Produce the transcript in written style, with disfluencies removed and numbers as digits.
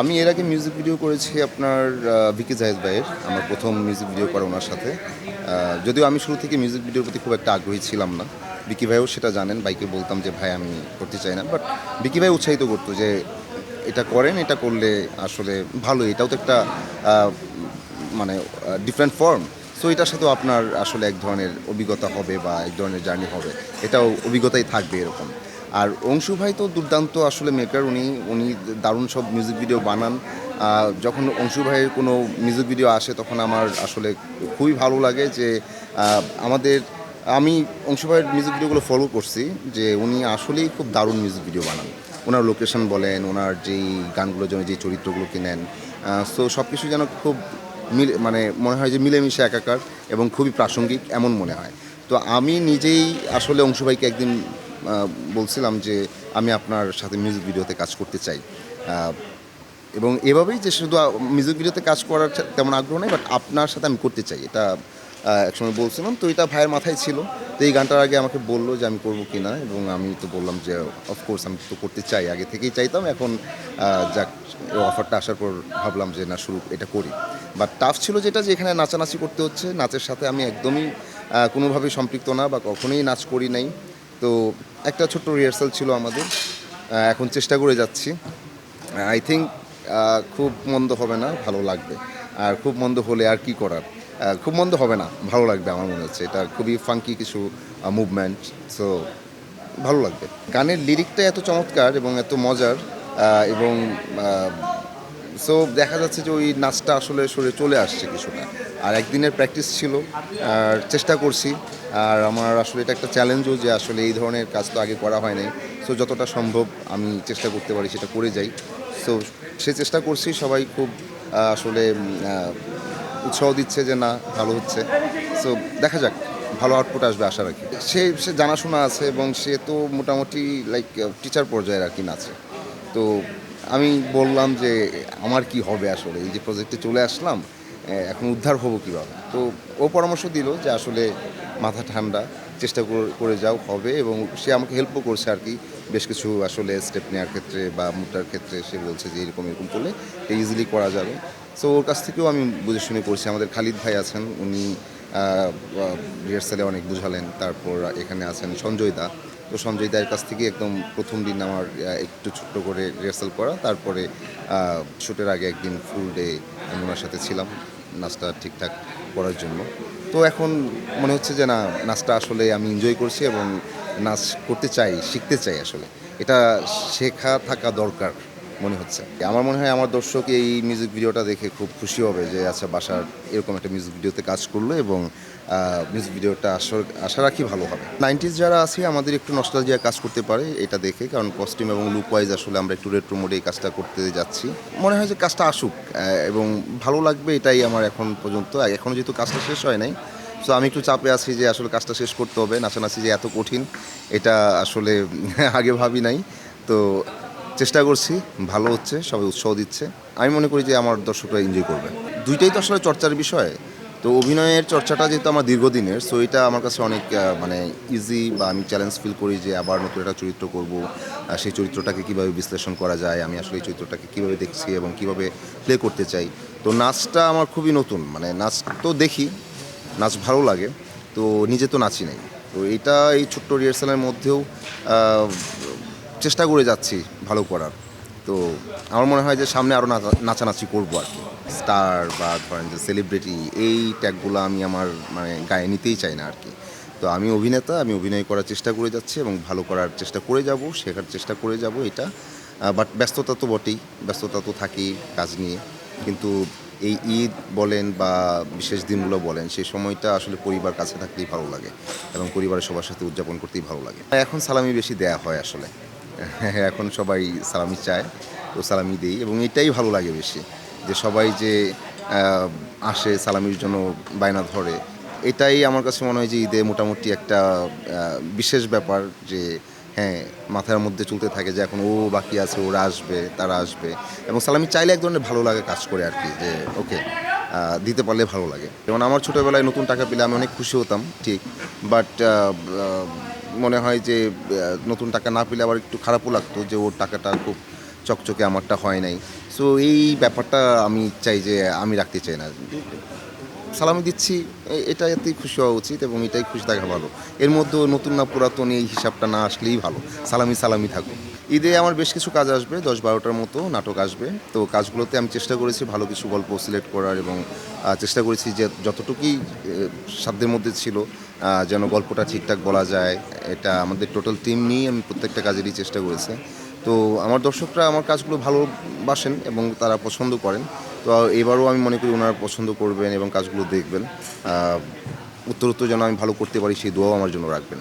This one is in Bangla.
আমি এর আগে মিউজিক ভিডিও করেছি আপনার ভিকি জাহিদ ভাইয়ের, আমার প্রথম মিউজিক ভিডিও করা ওনার সাথে। যদিও আমি শুরু থেকে মিউজিক ভিডিওর প্রতি খুব একটা আগ্রহী ছিলাম না। ভিকি ভাইও সেটা জানেন, ভাইকে বলতাম যে ভাই আমি করতে চাই না, বাট ভিকি ভাই উৎসাহিত করতো যে এটা করেন, এটা করলে আসলে ভালো, এটাও তো একটা আহ, মানে ডিফারেন্ট ফর্ম। সো এটার সাথেও আপনার আসলে এক ধরনের অভিজ্ঞতা হবে বা এক ধরনের জার্নি হবে, এটাও অভিজ্ঞতাই থাকবে এরকম। আর অংশু ভাই তো দুর্দান্ত আসলে মেকার, উনি উনি দারুণ সব মিউজিক ভিডিও বানান। যখন অংশু ভাইয়ের কোনো মিউজিক ভিডিও আসে তখন আমার আসলে খুবই ভালো লাগে যে আমাদের আমি অংশু ভাইয়ের মিউজিক ভিডিওগুলো ফলো করছি, যে উনি আসলেই খুব দারুণ মিউজিক ভিডিও বানান। ওনার লোকেশন বলেন, ওনার যেই গানগুলোর জন্য যে চরিত্রগুলোকে নেন, সো সব কিছু যেন খুব মানে মনে হয় যে মিলেমিশে একাকার এবং খুবই প্রাসঙ্গিক এমন মনে হয়। তো আমি নিজেই আসলে অংশু ভাইকে একদিন বলছিলাম যে আমি আপনার সাথে মিউজিক ভিডিওতে কাজ করতে চাই, আহ, এবং এভাবেই যে শুধু মিউজিক ভিডিওতে কাজ করার তেমন আগ্রহ নেই, বাট আপনার সাথে আমি করতে চাই, এটা একসময় বলছিলাম। তো এটা ভাইয়ের মাথায় ছিল। তো এই গানটার আগে আমাকে বললো যে আমি করবো কি না, এবং আমি তো বললাম যে অফকোর্স আমি তো করতে চাই, আগে থেকেই চাইতাম। এখন যাক, অফারটা আসার পর ভাবলাম যে না, শুরু এটা করি। বাট টাফ ছিল যেটা, যে এখানে নাচানাচি করতে হচ্ছে, নাচের সাথে আমি একদমই কোনোভাবেই সম্পৃক্ত না বা কখনোই নাচ করি নাই। তো একটা ছোট্ট রিহার্সাল ছিল আমাদের, এখন চেষ্টা করে যাচ্ছি। আই থিঙ্ক খুব মন্দ হবে না, ভালো লাগবে। আর খুব মন্দ হলে আর কি করার, খুব মন্দ হবে না, ভালো লাগবে আমার মনে হচ্ছে। এটা খুবই ফাঙ্কি কিছু মুভমেন্ট, সো ভালো লাগবে। গানের লিরিকটা এত চমৎকার এবং এত মজার, এবং সো দেখা যাচ্ছে যে ওই নাচটা আসলে শরীরে চলে আসছে কিছুটা। আর একদিনের প্র্যাকটিস ছিল, আর চেষ্টা করছি। আর আমার আসলে এটা একটা চ্যালেঞ্জও, যে আসলে এই ধরনের কাজ তো আগে করা হয় নাই। সো যতটা সম্ভব আমি চেষ্টা করতে পারি সেটা করে যাই। সো সে চেষ্টা করছি, সবাই খুব আসলে উৎসাহ দিচ্ছে যে না, ভালো হচ্ছে। সো দেখা যাক, ভালো আউটপুট আসবে আশা রাখি। সে সে জানাশোনা আছে এবং সে তো মোটামুটি লাইক টিচার পর্যায়ের আর কি নাচে। তো আমি বললাম যে আমার কি হবে আসলে, এই যে প্রজেক্টে চলে আসলাম, এখন উদ্ধার হবো কীভাবে। তো ও পরামর্শ দিল যে আসলে মাথা ঠান্ডা, চেষ্টা করে যাও, হবে। এবং সে আমাকে হেল্পও করছে আর কি, বেশ কিছু আসলে স্টেপ নেওয়ার ক্ষেত্রে বা মুটার ক্ষেত্রে। সে বলছে যে এরকম এরকম করলে এটা ইজিলি করা যাবে। সো ওর কাছ থেকেও আমি বুঝে শুনে করছি। আমাদের খালিদ ভাই আছেন, উনি রিহার্সালে অনেক বুঝালেন। তারপর এখানে আছেন সঞ্জয় দা। তো সঞ্জয় দায়ের কাছ থেকে একদম প্রথম দিন আমার একটু ছোট্ট করে রিহার্সাল করা, তারপরে শ্যুটের আগে একদিন ফুল ডে আমি ওনার সাথে ছিলাম নাচটা ঠিকঠাক করার জন্য। তো এখন মনে হচ্ছে যে না, নাচটা আসলে আমি এনজয় করছি এবং নাচ করতে চাই, শিখতে চাই আসলে। এটা শেখা থাকা দরকার মনে হচ্ছে। আমার মনে হয় আমার দর্শক এই মিউজিক ভিডিওটা দেখে খুব খুশি হবে যে আচ্ছা, বাসার এরকম একটা মিউজিক ভিডিওতে কাজ করলো, এবং মিউজিক ভিডিওটা আশা রাখি ভালো হবে। 90s যারা আছি আমাদের একটু নস্টালজিয়া কাজ করতে পারে এটা দেখে, কারণ কস্টিউম এবং লুক ওয়াইজ আসলে আমরা একটু রেট্রো মোডে এই কাজটা করতে যাচ্ছি। মনে হয় যে কাজটা আসুক এবং ভালো লাগবে, এটাই আমার এখন পর্যন্ত। এখনও যেহেতু কাজটা শেষ হয় নাই, সো আমি একটু চাপে আছি যে আসলে কাজটা শেষ করতে হবে। নাচানাচি যে এত কঠিন, এটা আসলে আগে ভাবি নাই। তো চেষ্টা করছি, ভালো হচ্ছে, সবাই উৎসাহ দিচ্ছে। আমি মনে করি যে আমার দর্শকরা এনজয় করবে। দুইটাই তো আসলে চর্চার বিষয়। তো অভিনয়ের চর্চাটা যেহেতু আমার দীর্ঘদিনের, সো এটা আমার কাছে অনেক মানে ইজি, বা আমি চ্যালেঞ্জ ফিল করি যে আবার নতুন একটা চরিত্র করব, সেই চরিত্রটাকে কীভাবে বিশ্লেষণ করা যায়, আমি আসলে এই চরিত্রটাকে কীভাবে দেখছি এবং কীভাবে প্লে করতে চাই। তো নাচটা আমার খুবই নতুন, মানে নাচ তো দেখি, নাচ ভালো লাগে, তো নিজে তো নাচি নাই। তো এটা এই ছোট্ট রিহার্সালের মধ্যেও চেষ্টা করে যাচ্ছি ভালো করার। তো আমার মনে হয় যে সামনে আরও নাচানাচি করবো আর কি। স্টার বা ধরেন যে সেলিব্রিটি, এই ট্যাগগুলো আমি আমার মানে গায়ে নিতেই চাই না আর কি। তো আমি অভিনেতা, আমি অভিনয় করার চেষ্টা করে যাচ্ছি এবং ভালো করার চেষ্টা করে যাব, শেখার চেষ্টা করে যাব এটা। বাট ব্যস্ততা তো বটেই, ব্যস্ততা তো থাকেই কাজ নিয়ে। কিন্তু এই ঈদ বলেন বা বিশেষ দিনগুলো বলেন, সেই সময়টা আসলে পরিবার কাছে থাকতেই ভালো লাগে এবং পরিবারের সবার সাথে উদযাপন করতেই ভালো লাগে। এখন সালামি বেশি দেয়া হয় আসলে। এখন সবাই সালামি চায়, তো সালামি দেই এবং এটাই ভালো লাগে বেশি, যে সবাই যে আসে সালামির জন্য বায়না ধরে। এটাই আমার কাছে মনে হয় যে ঈদে মোটামুটি একটা বিশেষ ব্যাপার, যে হ্যাঁ, মাথার মধ্যে চলতে থাকে যে এখন ও বাকি আছে, ওরা আসবে, তারা আসবে। এবং সালামি চাইলে এক ধরনের ভালো লাগে কাজ করে আর কি, যে ওকে দিতে পারলে ভালো লাগে। যেমন আমার ছোটোবেলায় নতুন টাকা পেলে আমি অনেক খুশি হতাম, ঠিক। বাট মনে হয় যে নতুন টাকা না পেলে আবার একটু খারাপও লাগতো, যে ওর টাকাটা খুব চকচকে আমারটা হয় নাই। সো এই ব্যাপারটা আমি চাই যে আমি রাখতে চাই না। সালামি দিচ্ছি, এটাতেই খুশি হওয়া উচিত এবং এটাই খুশি থাকা ভালো। এর মধ্যেও নতুন না পুরাতন এই হিসাবটা না আসলেই ভালো। সালামি, সালামি থাকুক। ঈদে আমার বেশ কিছু কাজ আসবে, ১০-১২টার মতো নাটক আসবে। তো কাজগুলোতে আমি চেষ্টা করেছি ভালো কিছু গল্প সিলেক্ট করার এবং চেষ্টা করেছি যে যতটুকুই সাধ্যের মধ্যে ছিল যেন গল্পটা ঠিকঠাক বলা যায়। এটা আমাদের টোটাল টিম নিয়েই আমি প্রত্যেকটা কাজেরই চেষ্টা করেছি। তো আমার দর্শকরা আমার কাজগুলো ভালোবাসেন এবং তারা পছন্দ করেন। তো এবারও আমি মনে করি ওনারা পছন্দ করবেন এবং কাজগুলো দেখবেন। উত্তরোত্তর যেন আমি ভালো করতে পারি সেই দোয়াও আমার জন্য রাখবেন।